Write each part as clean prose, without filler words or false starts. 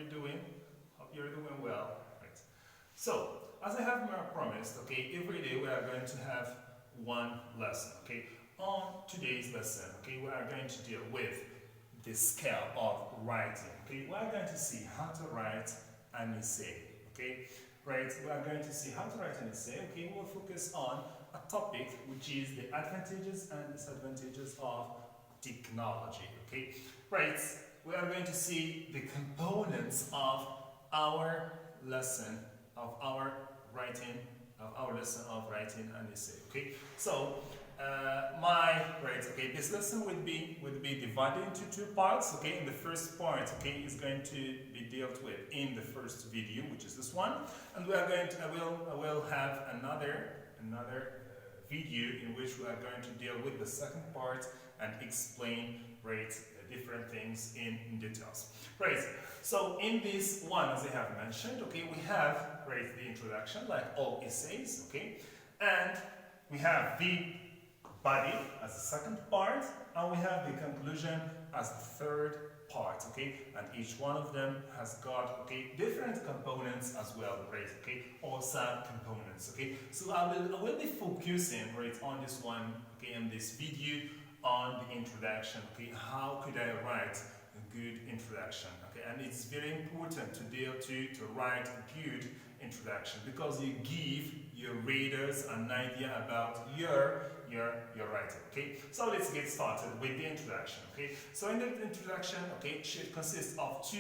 you doing? Hope you're doing well. Right. So, as I have promised, okay, every day we are going to have one lesson, okay? On today's lesson, okay, we are going to deal with the scale of writing, okay? We are going to see how to write an essay, okay? Right, we are going to see how to write an essay, okay? We'll focus on a topic which is the advantages and disadvantages of technology, okay? Right, we are going to see the components of our lesson, of our writing, of our lesson of writing an essay, okay? So, this lesson would be divided into two parts, okay? In the first part, okay, is going to be dealt with in the first video, which is this one, and we are going to, I will have another video in which we are going to deal with the second part and explain, right, different things in details. Right, so in this one, as I have mentioned, okay, we have, right, the introduction, like all essays, okay, and we have the body as the second part, and we have the conclusion as the third part, okay, and each one of them has got, okay, different components as well, right, okay, or sub-components, okay. So I will be focusing, right, on this one, okay, in this video, on the introduction, okay, how could I write a good introduction, okay, and it's very important to write a good introduction because you give your readers an idea about your writing, okay. So let's get started with the introduction, okay. So in the introduction, okay, it should consist of two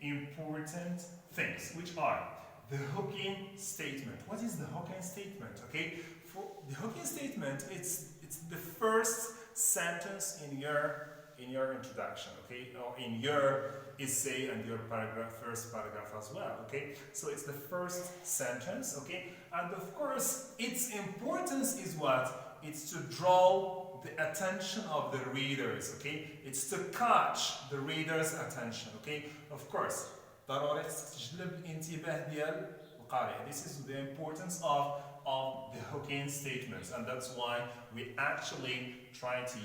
important things, which are the hooking statement. What is the hooking statement, okay? For the hooking statement, it's the first sentence in your introduction, okay, or in your essay and your first paragraph as well, okay. So it's the first sentence, okay, and of course its importance is what? It's to draw the attention of the readers, okay. It's to catch the readers' attention, okay. Of course, ضروري تجلب انتباه ديال القارئ. This is the importance of the hooking statements, and that's why we actually try to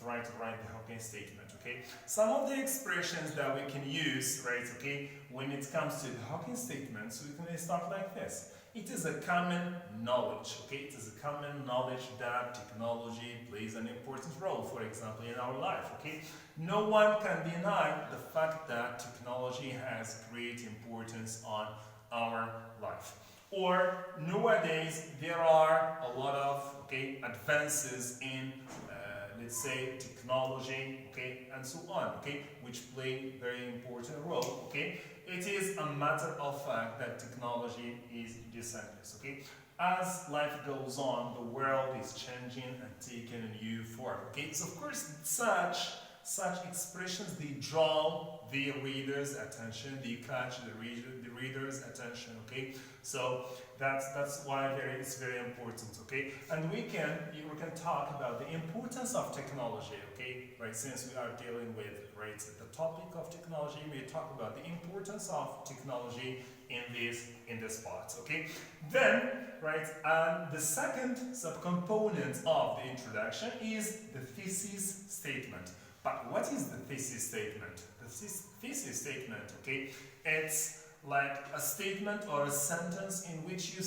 write the hooking statement, okay. Some of the expressions that we can use, right, okay, when it comes to the hooking statements, we can start like this. It is a common knowledge, okay, it is a common knowledge that technology plays an important role, for example, in our life, okay. No one can deny the fact that technology has great importance on our life. Or nowadays there are a lot of, okay, advances in let's say technology, okay, and so on, okay, which play very important role, okay. It is a matter of fact that technology is disadvantageous, okay. As life goes on, the world is changing and taking a new form, okay. So of course such expressions, they draw the reader's attention, they catch the reader's attention, okay. So that's why it's very important, okay. And we can talk about the importance of technology, okay, right, since we are dealing with, right, the topic of technology, we talk about the importance of technology in this part, okay. Then, right, the second subcomponent of the introduction is the thesis statement. But what is the thesis statement? The thesis statement, okay, it's like a statement or a sentence in which you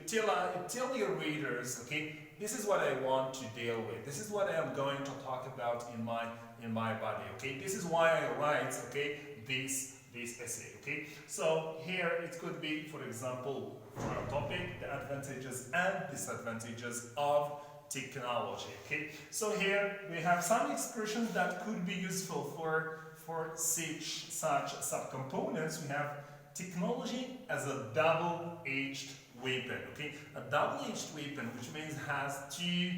tell your readers, okay, this is what I want to deal with. This is what I am going to talk about in my body, okay. This is why I write, okay, this essay, okay. So here it could be, for example, for our topic, the advantages and disadvantages of technology, okay. So here we have some expressions that could be useful for such subcomponents. We have technology as a double-edged weapon, okay. A double-edged weapon, which means it has two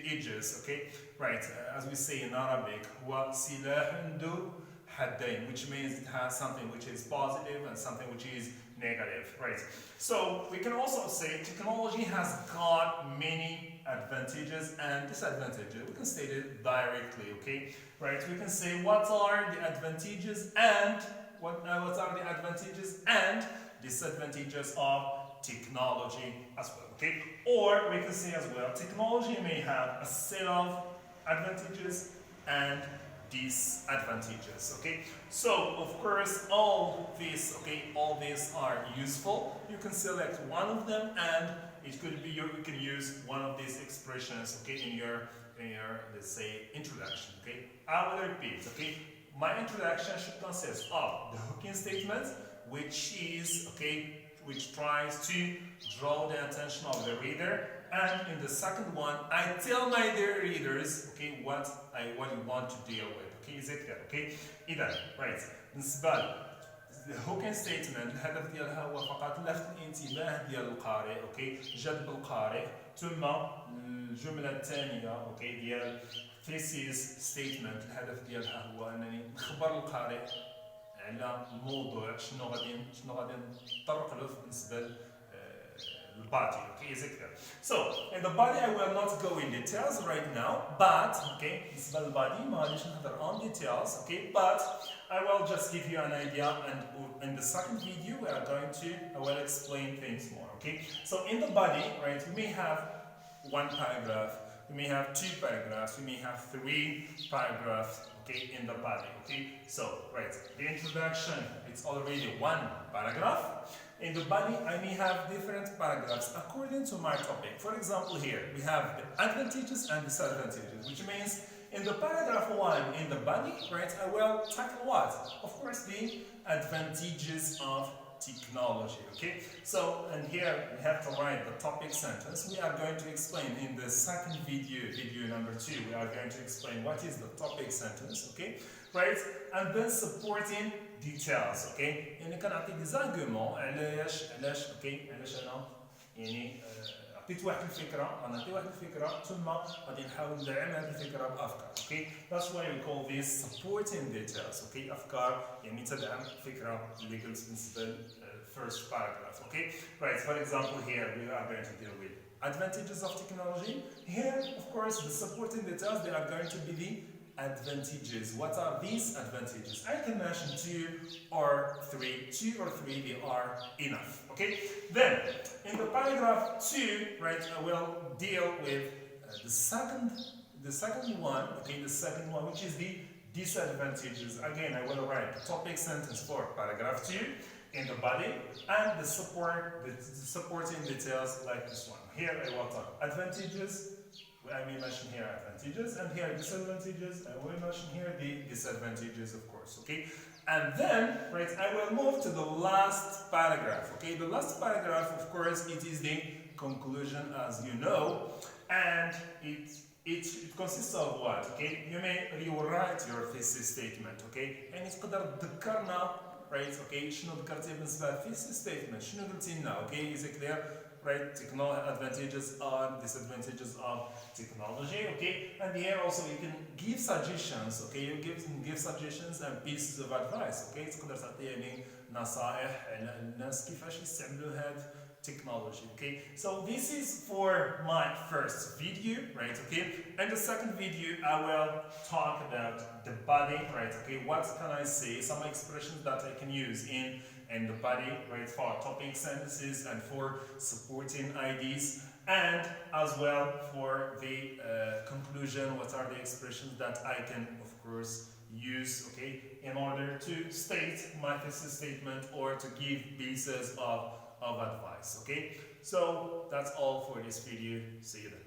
edges, okay. Right, as we say in Arabic, هو سلاح ذو حدين, which means it has something which is positive and something which is negative, right? So we can also say technology has got many advantages and disadvantages. We can state it directly, okay? Right? We can say what are the advantages and what are the advantages and disadvantages of technology as well, okay? Or we can say as well, technology may have a set of advantages and disadvantages. Okay, so of course all these are useful. You can select one of them, and it could be you can use one of these expressions, okay, in your let's say introduction. Okay, I will repeat. Okay, my introduction should consist of the hooking statement, which tries to draw the attention of the reader, and in the second one, I tell my dear readers, okay, what you want to deal with. Okay, is it clear? Okay, إذا right بالنسبة الهوكين ستيتمنت الهدف ديالها هو فقط لفت الانتباه ديال القارئ، اوكي، جذب القارئ، ثم الجملة الثانية اوكي ديال thesis statement الهدف ديالها هو انني نخبر القارئ على الموضوع شنو غادي نطرق له بالنسبة body. Okay, is it clear? So in the body I will not go in details right now, but okay, this is the body, ما غاديش نهضر on details, okay, but I will just give you an idea, and in the second video I will explain things more. Okay, so in the body, right, we may have one paragraph, we may have two paragraphs, we may have three paragraphs, okay, in the body. Okay, so right, the introduction, it's already one paragraph. In the body, I may have different paragraphs according to my topic. For example, here we have the advantages and disadvantages, which means in the paragraph 1 in the body, right, I will tackle what? Of course, the advantages of technology. Okay, so and here we have to write the topic sentence. We are going to explain in the second video number 2, we are going to explain what is the topic sentence. Okay, right, and then supporting details. Okay, يعني كنعطي دي زارغومون علاش اوكي علاش انا يعني عطيت واحد الفكره، غنعطي واحد الفكره ثم غادي نحاول ندعم هذه الفكره بافكار. اوكي، that's why we call this supporting details. اوكي، افكار يعني تدعم الفكره اللي قلت بالنسبه first paragraph. Okay, right, for example, here we are going to deal with advantages of technology. Here, of course, the supporting details, they are going to be the advantages. What are these advantages? I can mention two or three, they are enough. Okay, then in the paragraph 2, right, I will deal with the second one, okay, the second one, which is the disadvantages. Again, I will write the topic sentence for paragraph 2 in the body, and the supporting details like this one. Here I will talk advantages, I may mention here advantages, and here disadvantages. I will mention here the disadvantages, of course. Okay, and then right, I will move to the last paragraph. Okay, the last paragraph, of course, it is the conclusion, as you know, and it consists of what? Okay, you may rewrite your thesis statement. Okay, and تقدر تذكرنا right. Okay, شنو ذكرتي بالنسبة thesis statement؟ شنو قلتي لنا؟ Okay, is it clear? Right, advantages and disadvantages of technology. Okay, and here also you can give suggestions. Okay, you give suggestions and pieces of advice. Okay, تقدر تعطي يعني نصائح على الناس كيفاش يستعملوا هاد technology. Okay, so this is for my first video, right? Okay, and the second video I will talk about the body, right? Okay, what can I say? Some expressions that I can use in the body, right, for topic sentences and for supporting IDs, and as well for the conclusion, what are the expressions that I can, of course, use, okay, in order to state my thesis statement or to give pieces of advice. Okay, so that's all for this video. See you then.